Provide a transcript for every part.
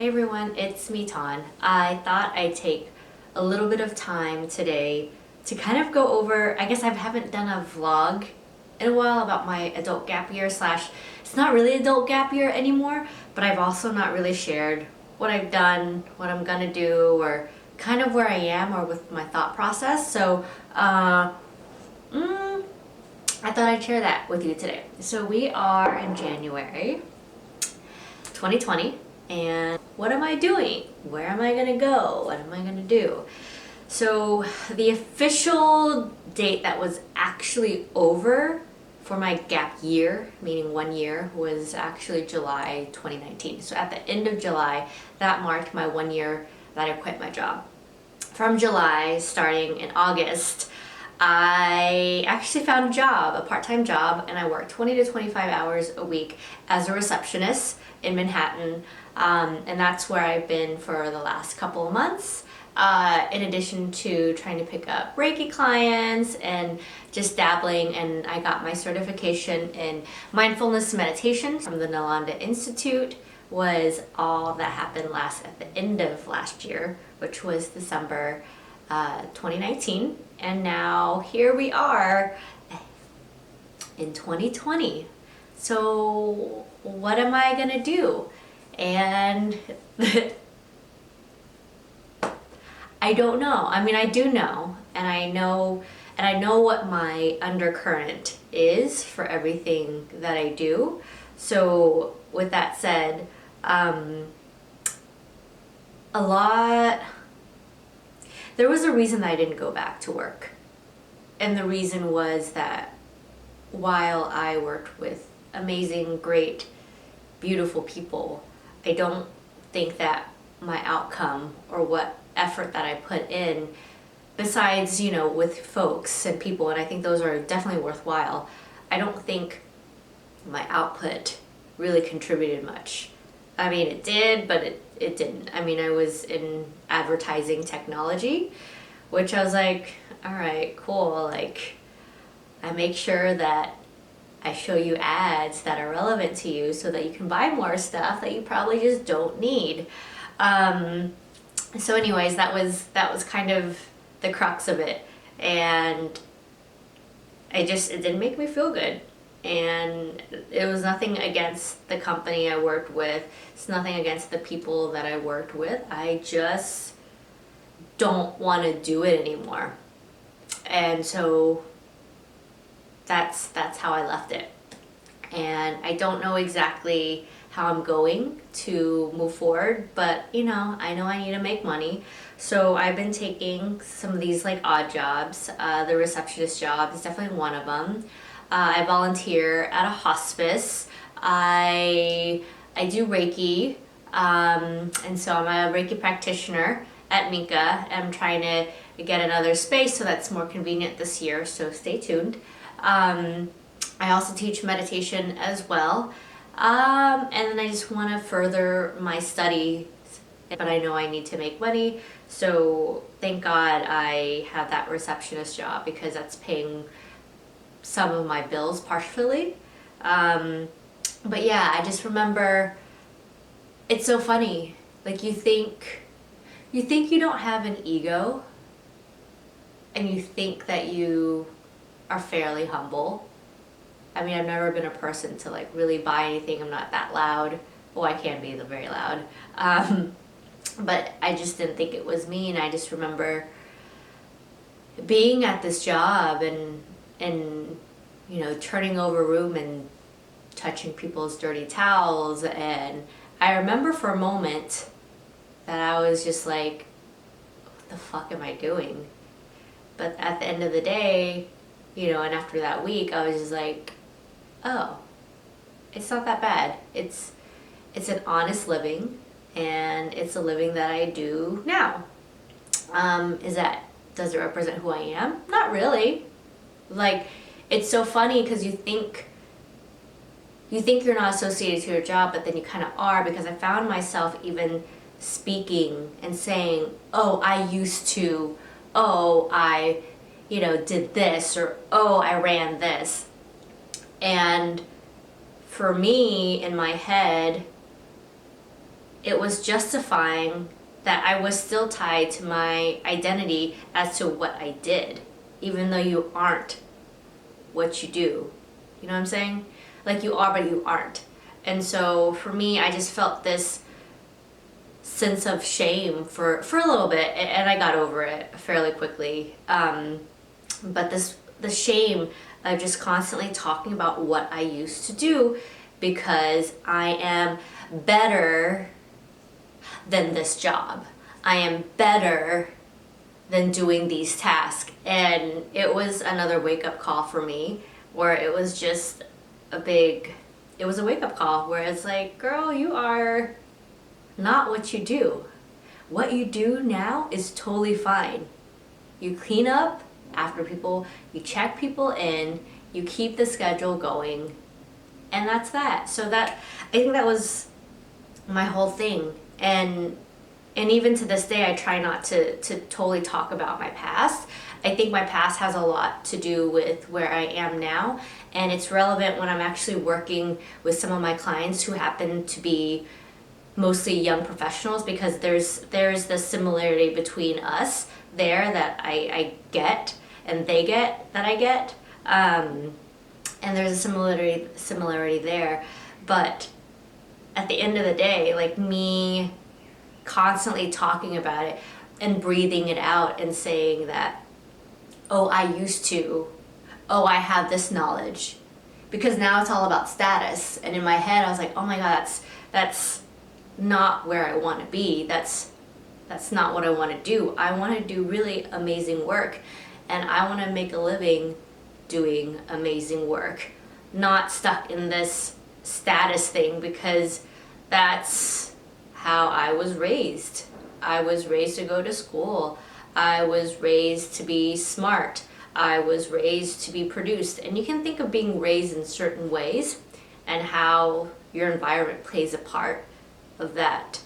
Hey everyone, it's me, Ton. I thought I'd take a little bit of time today to kind of go over, I guess I haven't done a vlog in a while about my adult gap year slash, it's not really adult gap year anymore, but I've also not really shared what I've done, what I'm gonna do, or kind of where I am or with my thought process. So I thought I'd share that with you today. So we are in January 2020. And what am I doing? Where am I gonna go? What am I gonna do? So the official date that was actually over for my gap year, meaning 1 year, was actually July 2019. So at the end of July, that marked my 1 year that I quit my job. From July, starting in August, I actually found a job, a part-time job, and I worked 20 to 25 hours a week as a receptionist in Manhattan. And that's where I've been for the last couple of months, in addition to trying to pick up Reiki clients and just dabbling. And I got my certification in Mindfulness Meditation from the Nalanda Institute. Was all that happened at the end of last year, which was December 2019. And now here we are in 2020. So what am I gonna do? And I don't know. I mean, I do know, and I know what my undercurrent is for everything that I do. So with that said, there was a reason that I didn't go back to work. And the reason was that while I worked with amazing, great, beautiful people, I don't think that my outcome or what effort that I put in, besides, with folks and people, and I think those are definitely worthwhile, I don't think my output really contributed much. I mean, it did, but it didn't. I mean, I was in advertising technology, which I was like, all right, cool. Like, I make sure that I show you ads that are relevant to you so that you can buy more stuff that you probably just don't need. So anyways, that was kind of the crux of it. And it didn't make me feel good. And it was nothing against the company I worked with. It's nothing against the people that I worked with. I just don't want to do it anymore. And so that's how I left it. And I don't know exactly how I'm going to move forward, but I know I need to make money. So I've been taking some of these like odd jobs. The receptionist job is definitely one of them. I volunteer at a hospice. I do Reiki, and so I'm a Reiki practitioner at MINKA. I'm trying to get another space so that's more convenient this year, so stay tuned. I also teach meditation as well. And then I just want to further my studies, but I know I need to make money. So thank God I have that receptionist job because that's paying some of my bills partially. But yeah, I just remember, it's so funny. Like you think you don't have an ego, and you think that you are fairly humble. I mean, I've never been a person to like really buy anything. I'm not that loud. Oh, I can be very loud. But I just didn't think it was me. And I just remember being at this job and turning over room and touching people's dirty towels. And I remember for a moment that I was just like, what the fuck am I doing? But at the end of the day, and after that week, I was just like, oh, it's not that bad. It's an honest living, and it's a living that I do now. Does it represent who I am? Not really. Like, it's so funny because you think you're not associated to your job, but then you kind of are, because I found myself even speaking and saying, oh, I used to, oh, I did this, or oh, I ran this. And for me, in my head, it was justifying that I was still tied to my identity as to what I did, even though you aren't what you do. You know what I'm saying? Like, you are, but you aren't. And so for me, I just felt this sense of shame for a little bit, and I got over it fairly quickly. But the shame of just constantly talking about what I used to do, because I am better than this job. I am better than doing these tasks. And it was another wake-up call for me, where it was just it was a wake-up call where it's like, girl, you are not what you do. What you do now is totally fine. You clean up after people, you check people in, you keep the schedule going, and that's that. So I think that was my whole thing. And even to this day, I try not to totally talk about my past. I think my past has a lot to do with where I am now, and it's relevant when I'm actually working with some of my clients who happen to be mostly young professionals, because there's this similarity between us there that I get, and they get that I get, and there's a similarity there. But at the end of the day, like, me constantly talking about it and breathing it out and saying that, oh, I used to, oh, I have this knowledge, because now it's all about status. And in my head I was like, oh my god, that's not where I want to be. That's not what I want to do. I want to do really amazing work, and I want to make a living doing amazing work, not stuck in this status thing, because that's how I was raised. I was raised to go to school. I was raised to be smart. I was raised to be produced. And you can think of being raised in certain ways and how your environment plays a part of that.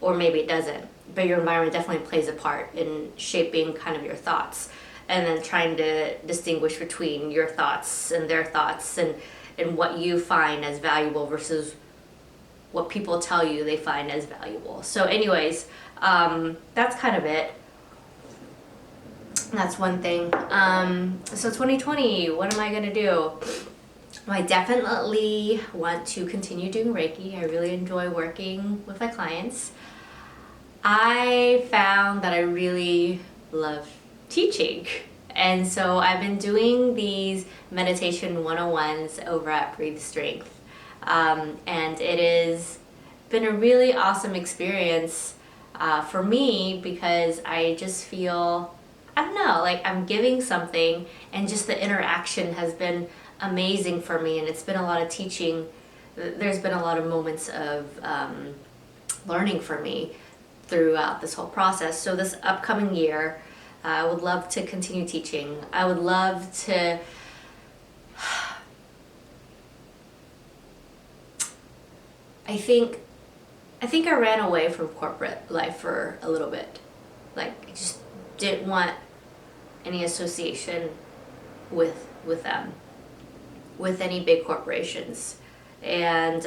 Or maybe it doesn't, but your environment definitely plays a part in shaping kind of your thoughts, and then trying to distinguish between your thoughts and their thoughts, and what you find as valuable versus what people tell you they find as valuable. So anyways, that's kind of it. That's one thing. So 2020, what am I gonna do? I definitely want to continue doing Reiki. I really enjoy working with my clients. I found that I really love teaching. And so I've been doing these meditation 101s over at Breathe Strength. And it has been a really awesome experience for me, because I just feel, I don't know, like I'm giving something, and just the interaction has been amazing for me. And it's been a lot of teaching. There's been a lot of moments of learning for me throughout this whole process. So this upcoming year, I would love to continue teaching. I would love to I think I ran away from corporate life for a little bit. Like, I just didn't want any association with them, with any big corporations. And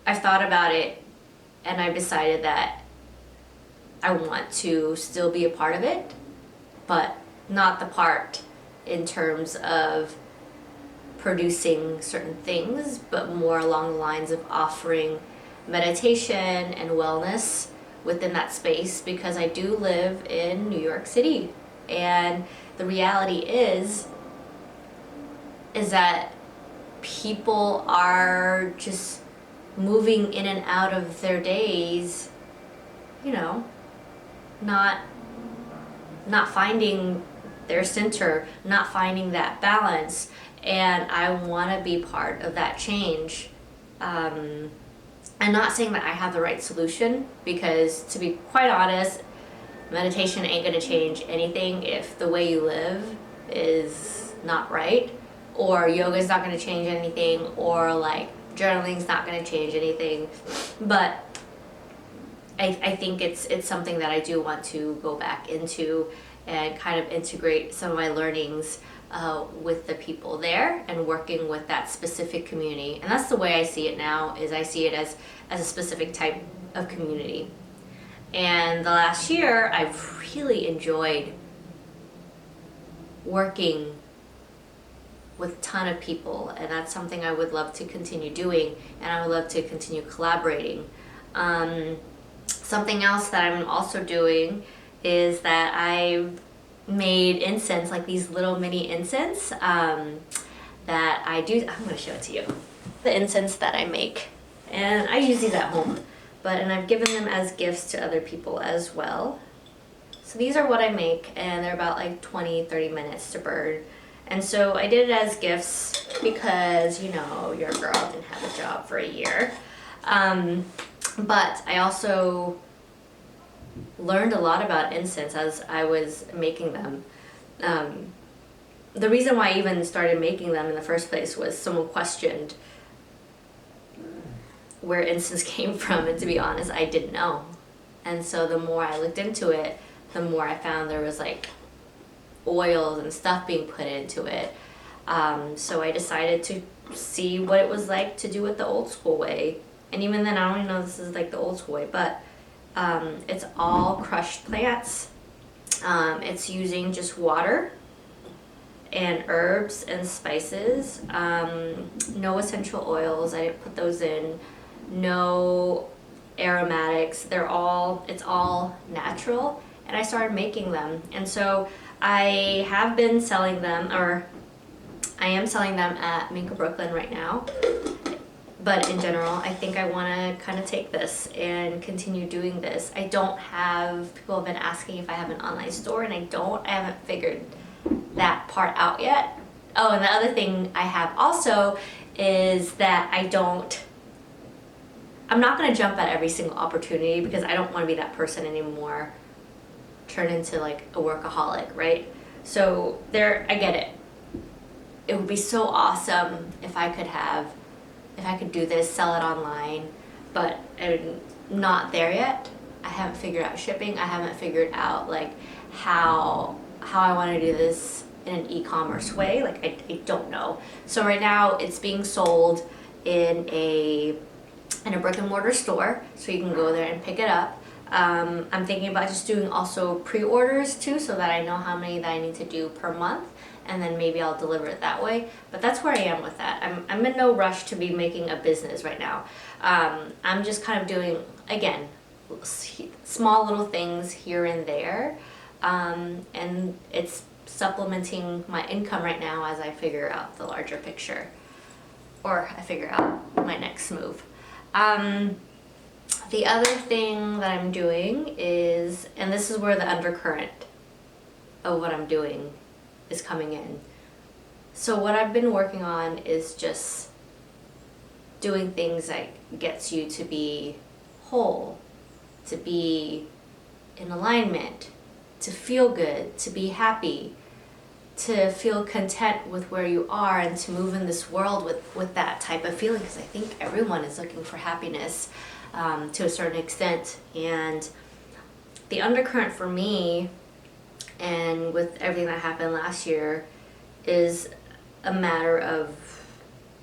I thought about it, and I decided that I want to still be a part of it, but not the part in terms of producing certain things, but more along the lines of offering meditation and wellness within that space, because I do live in New York City, and the reality is that people are just moving in and out of their days, you know, not finding their center, not finding that balance. And I want to be part of that change. I'm not saying that I have the right solution, because to be quite honest, meditation ain't going to change anything if the way you live is not right, or yoga is not going to change anything, or like journaling's not going to change anything. But I think it's something that I do want to go back into and kind of integrate some of my learnings with the people there, and working with that specific community. And that's the way I see it now, is I see it as as a specific type of community. And the last year, I've really enjoyed working with a ton of people, and that's something I would love to continue doing, and I would love to continue collaborating. Something else that I'm also doing is that I've made incense, like these little mini incense that I do. I'm going to show it to you. The incense that I make, and I use these at home, and I've given them as gifts to other people as well. So these are what I make, and they're about like 20-30 minutes to burn. And so I did it as gifts because, you know, your girl didn't have a job for a year. But I also learned a lot about incense as I was making them. The reason why I even started making them in the first place was someone questioned where incense came from, and to be honest, I didn't know. And so the more I looked into it, the more I found there was like oils and stuff being put into it. So I decided to see what it was like to do it the old school way. And even then, I don't even know if this is like the old school way, but it's all crushed plants. It's using just water and herbs and spices. No essential oils, I didn't put those in. No aromatics, it's all natural. And I started making them. And so I have been selling them, or I am selling them at MINKA Brooklyn right now. But in general, I think I want to kind of take this and continue doing this. People have been asking if I have an online store, and I haven't figured that part out yet. Oh, and the other thing I have also is that I'm not going to jump at every single opportunity, because I don't want to be that person anymore, turn into like a workaholic, right? So I get it. It would be so awesome if I could do this, sell it online, but I'm not there yet. I haven't figured out shipping. I haven't figured out like how I want to do this in an e-commerce way. Like I don't know. So right now it's being sold in a brick and mortar store, so you can go there and pick it up. I'm thinking about just doing also pre-orders too, so that I know how many that I need to do per month, and then maybe I'll deliver it that way. But that's where I am with that. I'm in no rush to be making a business right now. I'm just kind of doing, again, small little things here and there, and it's supplementing my income right now as I figure out the larger picture, or I figure out my next move. The other thing that I'm doing is, and this is where the undercurrent of what I'm doing is coming in. So what I've been working on is just doing things that gets you to be whole, to be in alignment, to feel good, to be happy, to feel content with where you are, and to move in this world with that type of feeling, because I think everyone is looking for happiness to a certain extent. And the undercurrent for me, and with everything that happened last year, is a matter of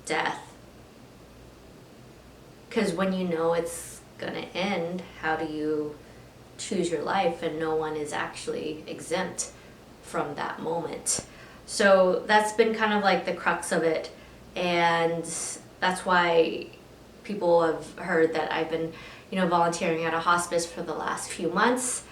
death. Because when you know it's gonna end, how do you choose your life? And no one is actually exempt from that moment. So that's been kind of like the crux of it, and that's why people have heard that I've been, volunteering at a hospice for the last few months,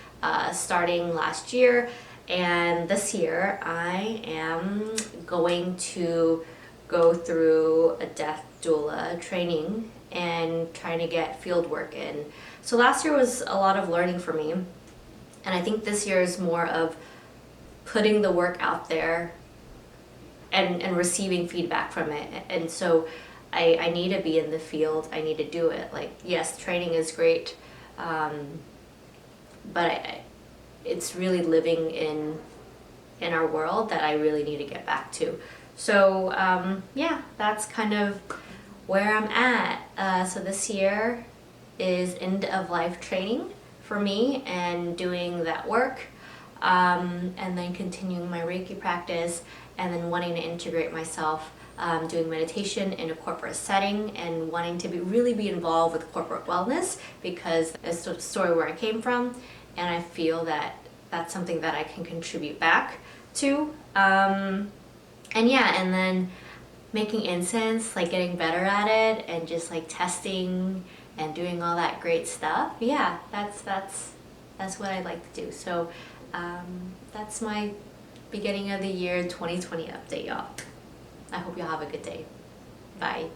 starting last year. And this year I am going to go through a death doula training and trying to get field work in. So last year was a lot of learning for me, and I think this year is more of putting the work out there and receiving feedback from it. And so I need to be in the field. I need to do it. Like, yes, training is great, but it's really living in our world that I really need to get back to. So that's kind of where I'm at. So this year is end of life training for me, and doing that work, and then continuing my Reiki practice, and then wanting to integrate myself doing meditation in a corporate setting and wanting to really be involved with corporate wellness, because it's the story where I came from, and I feel that that's something that I can contribute back to. And then making incense, like getting better at it and just like testing and doing all that great stuff. Yeah, that's what I like to do. So that's my beginning of the year 2020 update, y'all. I hope y'all have a good day. Bye.